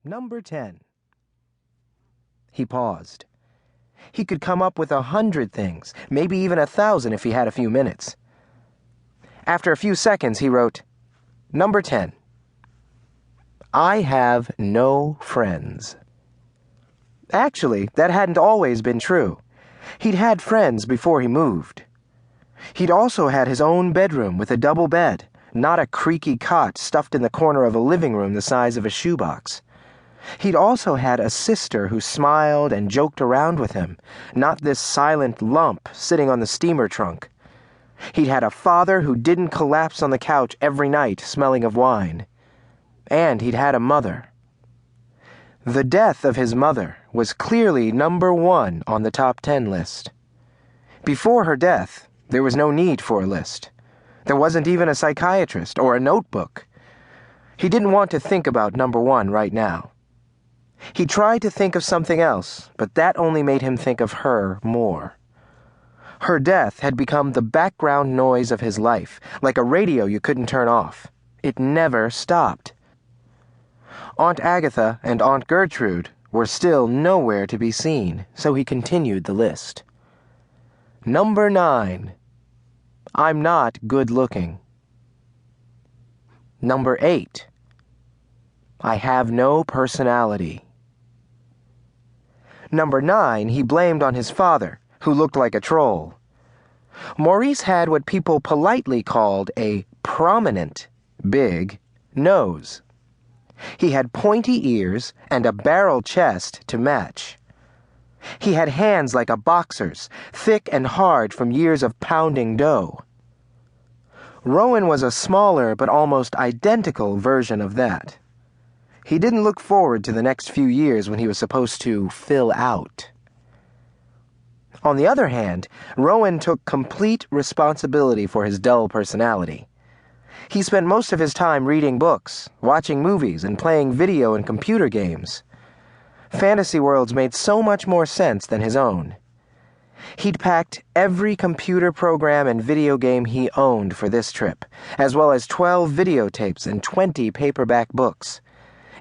Number 10. He paused. He could come up with 100 things, maybe even 1,000 if he had a few minutes. After a few seconds, he wrote, Number 10. I have no friends. Actually, that hadn't always been true. He'd had friends before he moved. He'd also had his own bedroom with a double bed, not a creaky cot stuffed in the corner of a living room the size of a shoebox. He'd also had a sister who smiled and joked around with him, not this silent lump sitting on the steamer trunk. He'd had a father who didn't collapse on the couch every night smelling of wine. And he'd had a mother. The death of his mother was clearly number 1 on the top 10 list. Before her death, there was no need for a list. There wasn't even a psychiatrist or a notebook. He didn't want to think about number 1 right now. He tried to think of something else, but that only made him think of her more. Her death had become the background noise of his life, like a radio you couldn't turn off. It never stopped. Aunt Agatha and Aunt Gertrude were still nowhere to be seen, so he continued the list. Number 9. I'm not good-looking. Number 8. I have no personality. Number 9 he blamed on his father, who looked like a troll. Maurice had what people politely called a prominent, big nose. He had pointy ears and a barrel chest to match. He had hands like a boxer's, thick and hard from years of pounding dough. Rowan was a smaller but almost identical version of that. He didn't look forward to the next few years when he was supposed to fill out. On the other hand, Rowan took complete responsibility for his dull personality. He spent most of his time reading books, watching movies, and playing video and computer games. Fantasy worlds made so much more sense than his own. He'd packed every computer program and video game he owned for this trip, as well as 12 videotapes and 20 paperback books.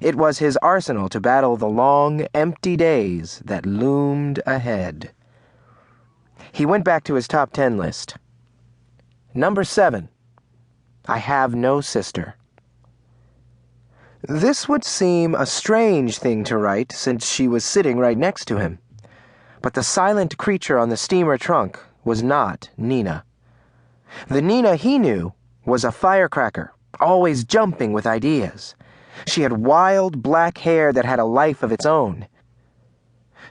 It was his arsenal to battle the long, empty days that loomed ahead. He went back to his top 10 list. Number 7. I have no sister. This would seem a strange thing to write since she was sitting right next to him. But the silent creature on the steamer trunk was not Nina. The Nina he knew was a firecracker, always jumping with ideas. She had wild black hair that had a life of its own.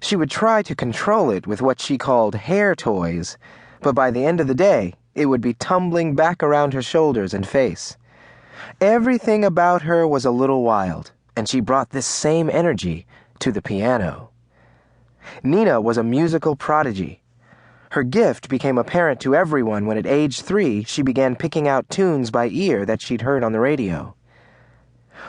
She would try to control it with what she called hair toys, but by the end of the day, it would be tumbling back around her shoulders and face. Everything about her was a little wild, and she brought this same energy to the piano. Nina was a musical prodigy. Her gift became apparent to everyone when at age 3 she began picking out tunes by ear that she'd heard on the radio.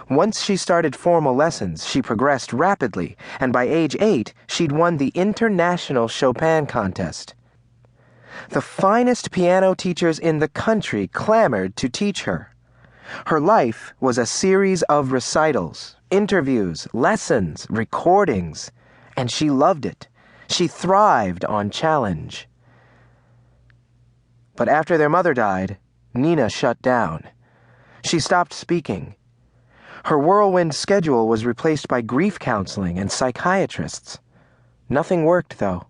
Once she started formal lessons, she progressed rapidly, and by age 8 she'd won the International Chopin Contest. The finest piano teachers in the country clamored to teach her. Her life was a series of recitals, interviews, lessons, recordings, and she loved it. She thrived on challenge. But after their mother died, Nina shut down. She stopped speaking. Her whirlwind schedule was replaced by grief counseling and psychiatrists. Nothing worked, though,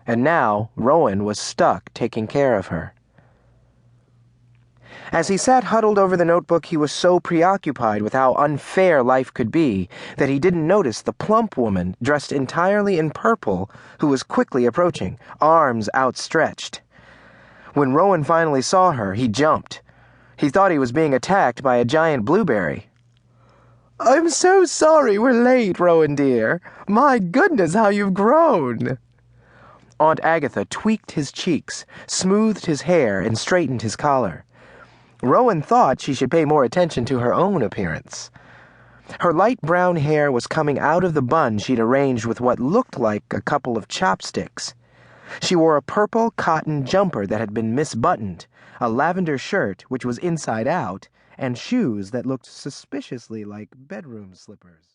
and now Rowan was stuck taking care of her. As he sat huddled over the notebook, he was so preoccupied with how unfair life could be that he didn't notice the plump woman dressed entirely in purple who was quickly approaching, arms outstretched. When Rowan finally saw her, he jumped. He thought he was being attacked by a giant blueberry. "I'm so sorry we're late, Rowan dear. My goodness, how you've grown." Aunt Agatha tweaked his cheeks, smoothed his hair, and straightened his collar. Rowan thought she should pay more attention to her own appearance. Her light brown hair was coming out of the bun she'd arranged with what looked like a couple of chopsticks. She wore a purple cotton jumper that had been misbuttoned, a lavender shirt which was inside out, and shoes that looked suspiciously like bedroom slippers.